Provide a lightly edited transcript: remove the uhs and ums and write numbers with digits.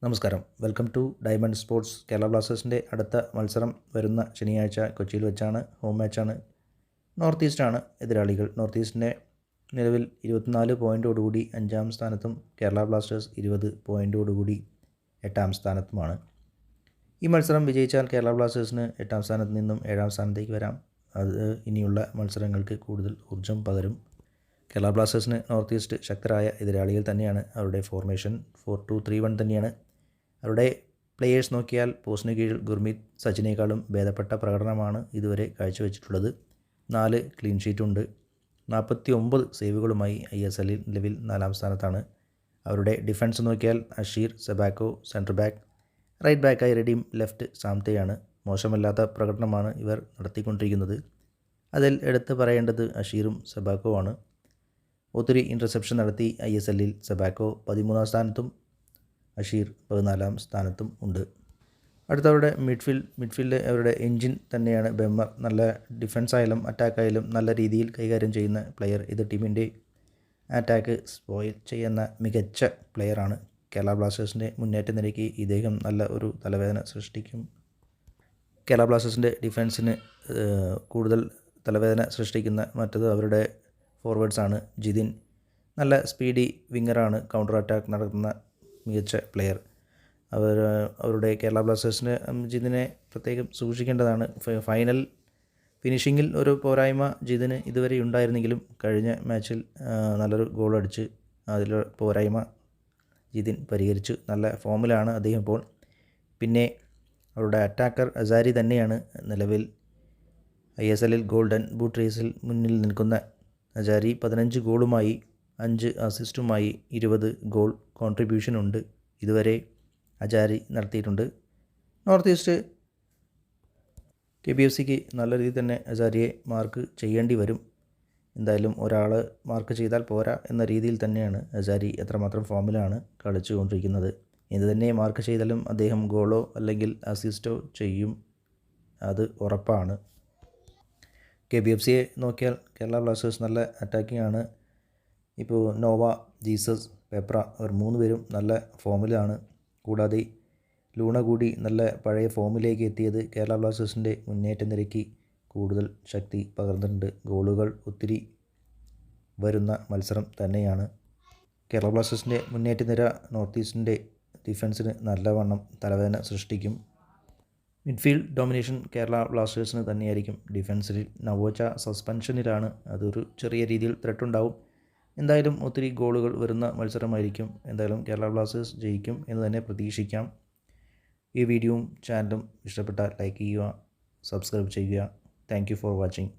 നമസ്കാരം. Welcome to Diamond Sports. Kerala ബ്ലാസ്റ്റേഴ്സിൻ്റെ അടുത്ത മത്സരം വരുന്ന ശനിയാഴ്ച കൊച്ചിയിൽ വെച്ചാണ്. ഹോം മാച്ചാണ്. നോർത്ത് ഈസ്റ്റാണ് എതിരാളികൾ. നോർത്ത് ഈസ്റ്റിൻ്റെ നിലവിൽ 24 പോയിൻറ്റോടുകൂടി 5-ാം സ്ഥാനത്തും കേരള ബ്ലാസ്റ്റേഴ്സ് 20 പോയിൻറ്റോടുകൂടി 8-ാം സ്ഥാനത്തുമാണ്. ഈ മത്സരം വിജയിച്ചാൽ കേരള ബ്ലാസ്റ്റേഴ്സിന് 8-ാം സ്ഥാനത്ത് നിന്നും 7-ാം സ്ഥാനത്തേക്ക് വരാം. അത് ഇനിയുള്ള മത്സരങ്ങൾക്ക് കൂടുതൽ ഊർജ്ജം പകരും. കേരള ബ്ലാസ്റ്റേഴ്സിന് നോർത്ത് ഈസ്റ്റ് ശക്തരായ എതിരാളികൾ തന്നെയാണ്. അവരുടെ ഫോർമേഷൻ 4-2-3-1 തന്നെയാണ്. അവരുടെ പ്ലെയേഴ്സ് നോക്കിയാൽ പോസ്റ്റിന് കീഴിൽ ഗുർമീത് സച്ചിനേക്കാളും ഭേദപ്പെട്ട പ്രകടനമാണ് ഇതുവരെ കാഴ്ചവെച്ചിട്ടുള്ളത്. 4 ക്ലീൻ ഷീറ്റുണ്ട്. 49 സേവുകളുമായി ISL നിലവിൽ 4-ാം സ്ഥാനത്താണ്. അവരുടെ ഡിഫൻസ് നോക്കിയാൽ അഷീർ, സെബാക്കോ സെൻറ്റർ ബാക്ക്, റൈറ്റ് ബാക്കായി റെഡീം, ലെഫ്റ്റ് സാംതയാണ്. മോശമല്ലാത്ത പ്രകടനമാണ് ഇവർ നടത്തിക്കൊണ്ടിരിക്കുന്നത്. അതിൽ എടുത്ത് പറയേണ്ടത് അഷീറും സെബാക്കോ ആണ്. ഒത്തിരി ഇൻ്റർസെപ്ഷൻ നടത്തി ISL സെബാക്കോ 13-ാം സ്ഥാനത്തും അഷീർ 14-ാം സ്ഥാനത്തും ഉണ്ട്. അടുത്തവരുടെ മിഡ്ഫീൽഡ് അവരുടെ എൻജിൻ തന്നെയാണ് ബെമ്മർ. നല്ല ഡിഫൻസായാലും അറ്റാക്കായാലും നല്ല രീതിയിൽ കൈകാര്യം ചെയ്യുന്ന പ്ലെയർ. ഇത് ടീമിൻ്റെ അറ്റാക്ക് സ്പോയിൽ ചെയ്യുന്ന മികച്ച പ്ലെയറാണ്. കേരള ബ്ലാസ്റ്റേഴ്സിൻ്റെ മുന്നേറ്റ നിരയ്ക്ക് ഇദ്ദേഹം നല്ല ഒരു തലവേദന സൃഷ്ടിക്കും. കേരള ബ്ലാസ്റ്റേഴ്സിൻ്റെ ഡിഫൻസിന് കൂടുതൽ തലവേദന സൃഷ്ടിക്കുന്ന മറ്റത് അവരുടെ ഫോർവേഡ്സാണ്. ജിതിൻ നല്ല സ്പീഡി വിങ്ങറാണ്. കൗണ്ടർ അറ്റാക്ക് നടത്തുന്ന മികച്ച പ്ലെയർ. അവരുടെ കേരള ബ്ലാസ്റ്റേഴ്സിന് ജിതിനെ പ്രത്യേകം സൂക്ഷിക്കേണ്ടതാണ്. ഫൈനൽ ഫിനിഷിങ്ങിൽ ഒരു പോരായ്മ ജിതിന് ഇതുവരെ ഉണ്ടായിരുന്നെങ്കിലും കഴിഞ്ഞ മാച്ചിൽ നല്ലൊരു ഗോൾ അടിച്ച് അതിൽ പോരായ്മ ജിതിൻ പരിഹരിച്ചു. നല്ല ഫോമിലാണ് അദ്ദേഹം ഇപ്പോൾ. പിന്നെ അവരുടെ അറ്റാക്കർ അസാരി തന്നെയാണ് നിലവിൽ ISL ഗോൾഡൻ ബൂട്ട് റേസിൽ മുന്നിൽ നിൽക്കുന്ന അസാരി. 15 ഗോളുമായി 5 അസിസ്റ്റുമായി 20 ഗോൾ കോൺട്രിബ്യൂഷനുണ്ട് ഇതുവരെ അജാരി നടത്തിയിട്ടുണ്ട്. നോർത്ത് ഈസ്റ്റ് KBFCക്ക് നല്ല രീതിയിൽ തന്നെ അസാരിയെ മാർക്ക് ചെയ്യേണ്ടി വരും. എന്തായാലും ഒരാൾ മാർക്ക് ചെയ്താൽ പോരാ എന്ന രീതിയിൽ തന്നെയാണ് അസാരി എത്രമാത്രം ഫോമിലാണ് കളിച്ചുകൊണ്ടിരിക്കുന്നത്. എന്ത് തന്നെ മാർക്ക് ചെയ്താലും അദ്ദേഹം ഗോളോ അല്ലെങ്കിൽ അസിസ്റ്റോ ചെയ്യും, അത് ഉറപ്പാണ്. KBFCയെ നോക്കിയാൽ കേരള ബ്ലാസ്റ്റേഴ്സ് നല്ല അറ്റാക്കിംഗ് ആണ്. ഇപ്പോൾ നോവ, ജീസസ്, പെപ്ര അവർ 3 പേരും നല്ല ഫോമിലാണ്. കൂടാതെ ലൂണ കൂടി നല്ല പഴയ ഫോമിലേക്ക് എത്തിയത് കേരള ബ്ലാസ്റ്റേഴ്സിൻ്റെ മുന്നേറ്റ നിരയ്ക്ക് കൂടുതൽ ശക്തി പകർന്നിട്ടുണ്ട്. ഗോളുകൾ ഒത്തിരി വരുന്ന മത്സരം തന്നെയാണ്. കേരള ബ്ലാസ്റ്റേഴ്സിൻ്റെ മുന്നേറ്റ നിര നോർത്ത് ഈസ്റ്റിൻ്റെ ഡിഫൻസിന് നല്ലവണ്ണം തലവേദന സൃഷ്ടിക്കും. മിഡ്ഫീൽഡ് ഡോമിനേഷൻ കേരള ബ്ലാസ്റ്റേഴ്സിന് തന്നെയായിരിക്കും. ഡിഫൻസിൽ നവോച്ച സസ്പെൻഷനിലാണ്. അതൊരു ചെറിയ രീതിയിൽ ത്രെട്ടുണ്ടാവും. എന്തായാലും ഒത്തിരി ഗോളുകൾ വരുന്ന മത്സരമായിരിക്കും. എന്തായാലും കേരള ബ്ലാസ്റ്റേഴ്സ് ജയിക്കും എന്ന് തന്നെ പ്രതീക്ഷിക്കാം. ഈ വീഡിയോയും ചാനലും ഇഷ്ടപ്പെട്ടാൽ ലൈക്ക് ചെയ്യുക, സബ്സ്ക്രൈബ് ചെയ്യുക. Thank you for watching.